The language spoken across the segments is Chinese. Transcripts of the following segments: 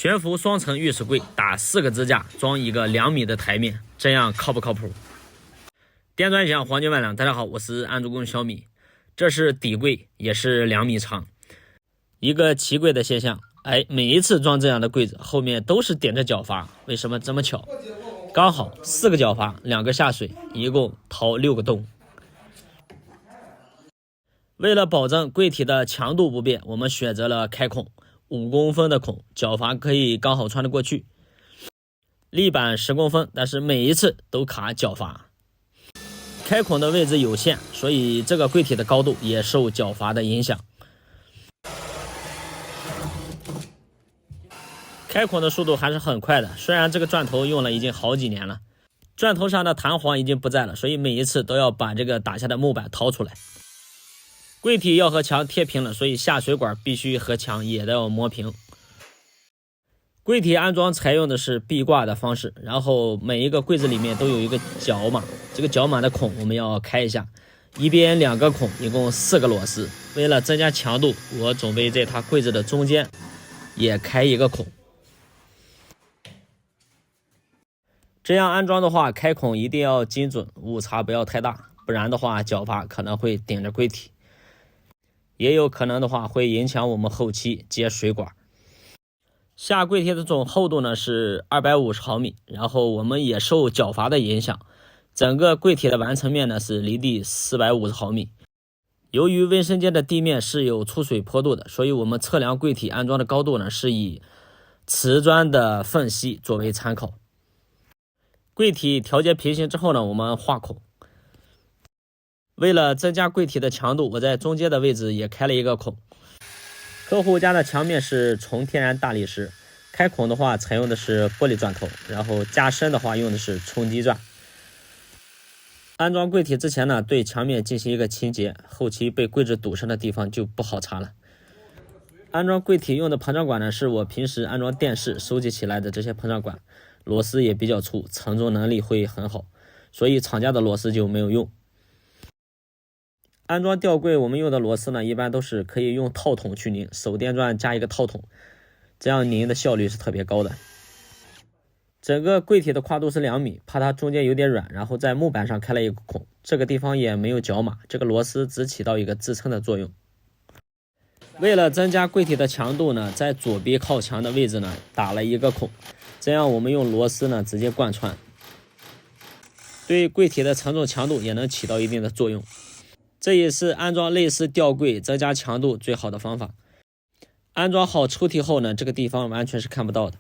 悬浮双层浴室柜打4个支架，装一个2米的台面，这样靠不靠谱？电钻响，黄金万两。大家好，我是安主工小米。这是底柜，也是2米长。一个奇怪的现象，每一次装这样的柜子，后面都是点着脚阀，为什么这么巧？刚好4个脚阀，2个下水，一共掏6个洞。为了保证柜体的强度不变，我们选择了开孔5公分的孔，脚阀可以刚好穿得过去。立板10公分，但是每一次都卡脚阀。开孔的位置有限，所以这个柜体的高度也受脚阀的影响。开孔的速度还是很快的，虽然这个钻头用了已经好几年了，钻头上的弹簧已经不在了，所以每一次都要把这个打下的木板掏出来。柜体要和墙贴平了，所以下水管必须和墙也都要磨平。柜体安装采用的是壁挂的方式，然后每一个柜子里面都有一个角码，这个角码的孔我们要开一下，一边2个孔，一共4个螺丝。为了增加强度，我准备在它柜子的中间也开一个孔。这样安装的话，开孔一定要精准，误差不要太大，不然的话脚阀可能会顶着柜体，也有可能的话会影响我们后期接水管。下柜体的总厚度呢是250毫米，然后我们也受脚阀的影响，整个柜体的完成面呢是离地450毫米。由于卫生间的地面是有出水坡度的，所以我们测量柜体安装的高度呢是以瓷砖的缝隙作为参考。柜体调节平行之后呢，我们画孔。为了增加柜体的强度，我在中间的位置也开了一个孔。客户家的墙面是纯天然大理石，开孔的话采用的是玻璃钻头，然后加深的话用的是冲击钻。安装柜体之前呢，对墙面进行一个清洁，后期被柜子堵上的地方就不好擦了。安装柜体用的膨胀管呢，是我平时安装电视收集起来的这些膨胀管，螺丝也比较粗，承重能力会很好，所以厂家的螺丝就没有用。安装吊柜我们用的螺丝呢，一般都是可以用套筒去拧，手电钻加一个套筒，这样拧的效率是特别高的。整个柜体的跨度是2米，怕它中间有点软，然后在木板上开了一个孔，这个地方也没有角码，这个螺丝只起到一个支撑的作用。为了增加柜体的强度呢，在左边靠墙的位置呢打了一个孔，这样我们用螺丝呢直接贯穿，对柜体的承重强度也能起到一定的作用。这也是安装类似吊柜增加强度最好的方法。安装好抽屉后呢，这个地方完全是看不到的。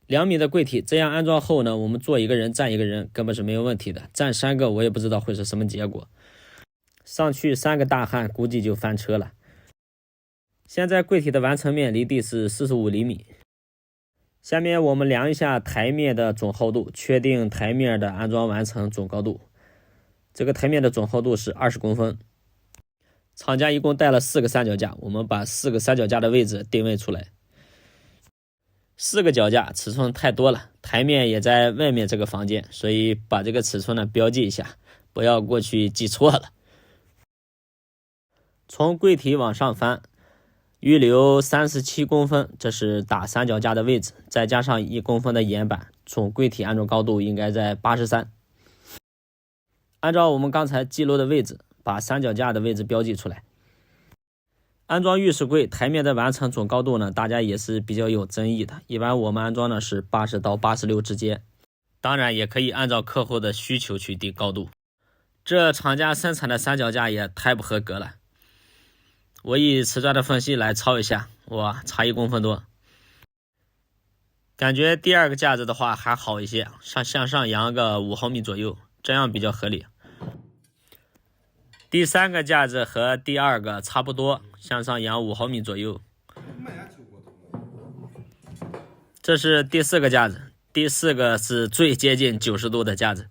2米的柜体这样安装后呢，我们坐1个人站1个人根本是没有问题的，站3个我也不知道会是什么结果，上去3个大汉估计就翻车了。现在柜体的完成面离地是45厘米。下面我们量一下台面的总厚度，确定台面的安装完成总高度。这个台面的总厚度是20公分。厂家一共带了4个三脚架，我们把4个三脚架的位置定位出来。4个脚架尺寸太多了，台面也在外面这个房间，所以把这个尺寸呢标记一下，不要过去记错了。从柜体往上翻，预留37公分，这是打三脚架的位置，再加上1公分的岩板，总柜体安装高度应该在83。按照我们刚才记录的位置，把三脚架的位置标记出来。安装浴室柜台面的完成总高度呢，大家也是比较有争议的，一般我们安装的是80到86之间，当然也可以按照客户的需求去定高度。这厂家生产的三脚架也太不合格了。我以瓷砖的缝隙来抄一下，哇，差1公分多。感觉第2个架子的话还好一些，向上扬个5毫米左右，这样比较合理。第3个架子和第2个差不多，向上扬5毫米左右。这是第4个架子，第4个是最接近90度的架子。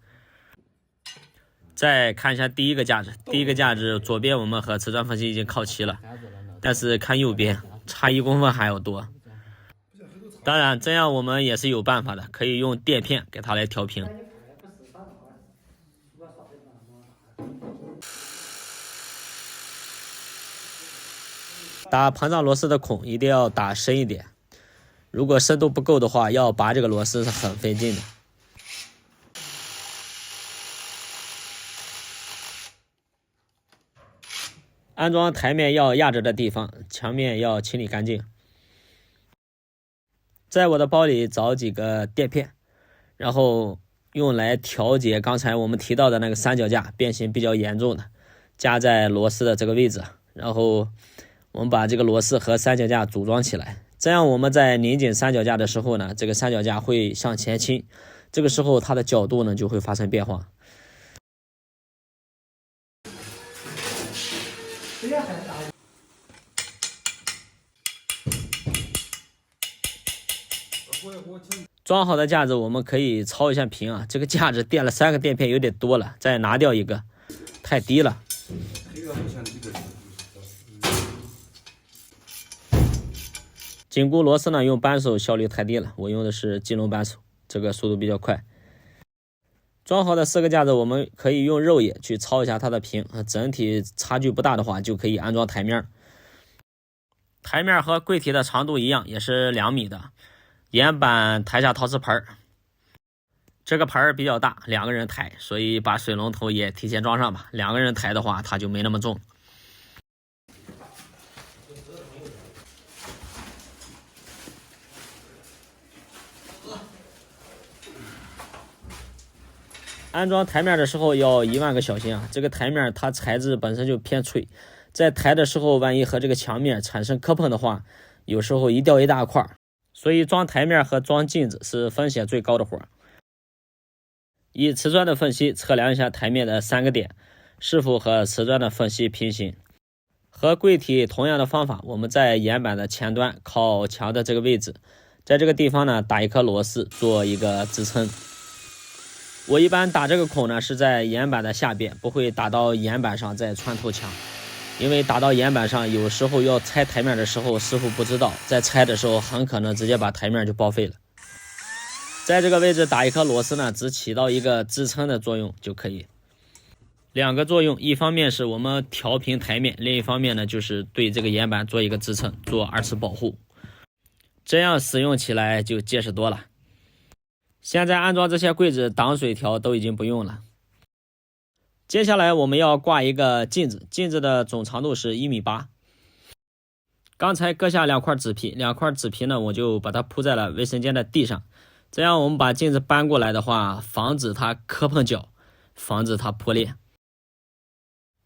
再看一下第1个架子，第1个架子左边我们和瓷砖缝隙已经靠齐了，但是看右边差1公分还要多。当然这样我们也是有办法的，可以用垫片给它来调平。打膨胀螺丝的孔一定要打深一点，如果深度不够的话，要拔这个螺丝是很费劲的。安装台面要压着的地方，墙面要清理干净。在我的包里找几个垫片，然后用来调节刚才我们提到的那个三脚架变形比较严重的，夹在螺丝的这个位置，然后我们把这个螺丝和三脚架组装起来，这样我们在拧紧三脚架的时候呢，这个三脚架会向前倾，这个时候它的角度呢就会发生变化。装好的架子我们可以操一下平啊，这个架子垫了3个垫片有点多了，再拿掉一个，太低了。紧固螺丝呢，用扳手效率太低了，我用的是机龙扳手，这个速度比较快。装好的4个架子我们可以用肉眼去操一下它的平，整体差距不大的话就可以安装台面。台面和柜体的长度一样，也是2米的。岩板台下陶瓷盆，这个盆比较大，2个人抬，所以把水龙头也提前装上吧。2个人抬的话，它就没那么重。安装台面的时候要1万个小心啊！这个台面它材质本身就偏脆，在抬的时候万一和这个墙面产生磕碰的话，有时候一掉一大块。所以装台面和装镜子是风险最高的活。以瓷砖的缝隙测量一下台面的3个点，是否和瓷砖的缝隙平行。和柜体同样的方法，我们在岩板的前端靠墙的这个位置，在这个地方呢打一颗螺丝做一个支撑。我一般打这个孔呢是在岩板的下边，不会打到岩板上再穿透墙。因为打到岩板上，有时候要拆台面的时候，师傅不知道，在拆的时候很可能直接把台面就报废了。在这个位置打一颗螺丝呢，只起到一个支撑的作用就可以。2个作用，一方面是我们调平台面，另一方面呢就是对这个岩板做一个支撑，做2次保护，这样使用起来就结实多了。现在安装这些柜子挡水条都已经不用了。接下来我们要挂一个镜子，镜子的总长度是1.8米。刚才割下2块纸皮，2块纸皮呢，我就把它铺在了卫生间的地上，这样我们把镜子搬过来的话，防止它磕碰脚，防止它破裂。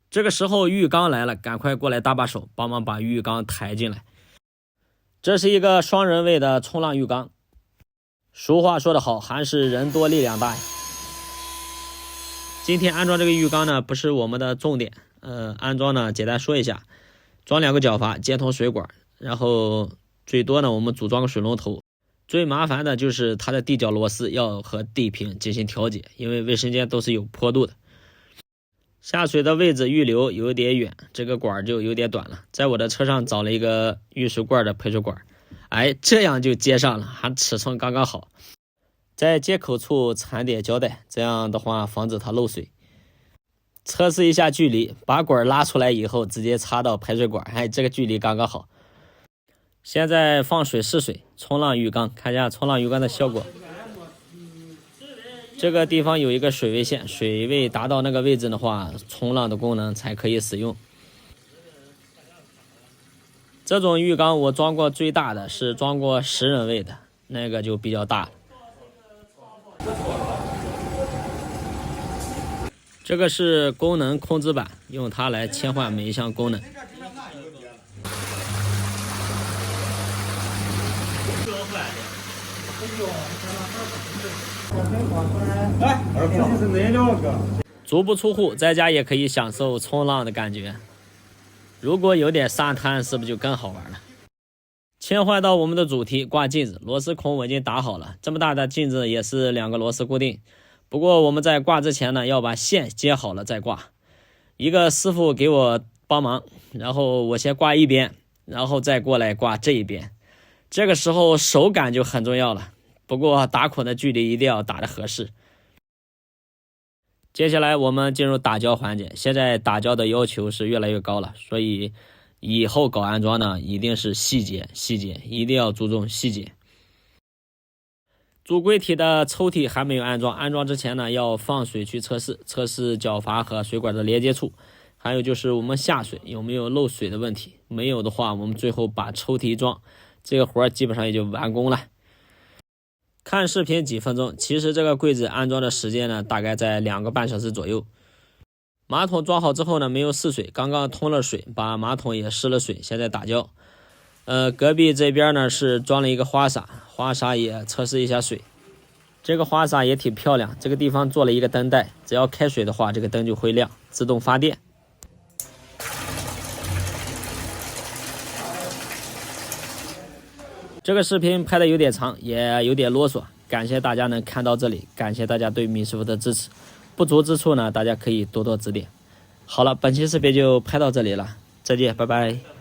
这个时候浴缸来了，赶快过来搭把手，帮忙把浴缸抬进来。这是一个双人位的冲浪浴缸。俗话说得好，还是人多力量大呀。今天安装这个浴缸呢，不是我们的重点。安装呢，简单说一下，装2个脚阀，接通水管，然后最多呢，我们组装个水龙头。最麻烦的就是它的地脚螺丝要和地平进行调节，因为卫生间都是有坡度的。下水的位置预留有点远，这个管就有点短了。在我的车上找了一个浴室罐的配水管，这样就接上了，还尺寸刚刚好。在接口处缠点胶带，这样的话防止它漏水。测试一下距离，把管拉出来以后直接插到排水管，这个距离刚刚好。现在放水试水，冲浪浴缸，看一下冲浪浴缸的效果。这个地方有一个水位线，水位达到那个位置的话，冲浪的功能才可以使用。这种浴缸我装过最大的是装过10人位的，那个就比较大了。这个是功能控制板，用它来切换每一项功能。足不出户，在家也可以享受冲浪的感觉。如果有点沙滩，是不是就更好玩了？切换到我们的主题，挂镜子，螺丝孔我已经打好了。这么大的镜子也是2个螺丝固定。不过我们在挂之前呢，要把线接好了再挂。一个师傅给我帮忙，然后我先挂一边，然后再过来挂这一边。这个时候手感就很重要了。不过打孔的距离一定要打得合适。接下来我们进入打胶环节，现在打胶的要求是越来越高了，所以以后搞安装呢，一定是细节，一定要注重细节。主柜体的抽屉还没有安装，安装之前呢，要放水去测试角阀和水管的连接处，还有就是我们下水有没有漏水的问题，没有的话，我们最后把抽屉一装，这个活基本上也就完工了。看视频几分钟，其实这个柜子安装的时间呢，大概在2个半小时左右。马桶装好之后呢，没有试水，刚刚通了水，把马桶也试了水，现在打胶。隔壁这边呢是装了一个花洒也测试一下水。这个花洒也挺漂亮，这个地方做了一个灯带，只要开水的话，这个灯就会亮，自动发电。这个视频拍的有点长，也有点啰嗦，感谢大家能看到这里，感谢大家对米师傅的支持。不足之处呢，大家可以多多指点。好了，本期视频就拍到这里了，再见，拜拜。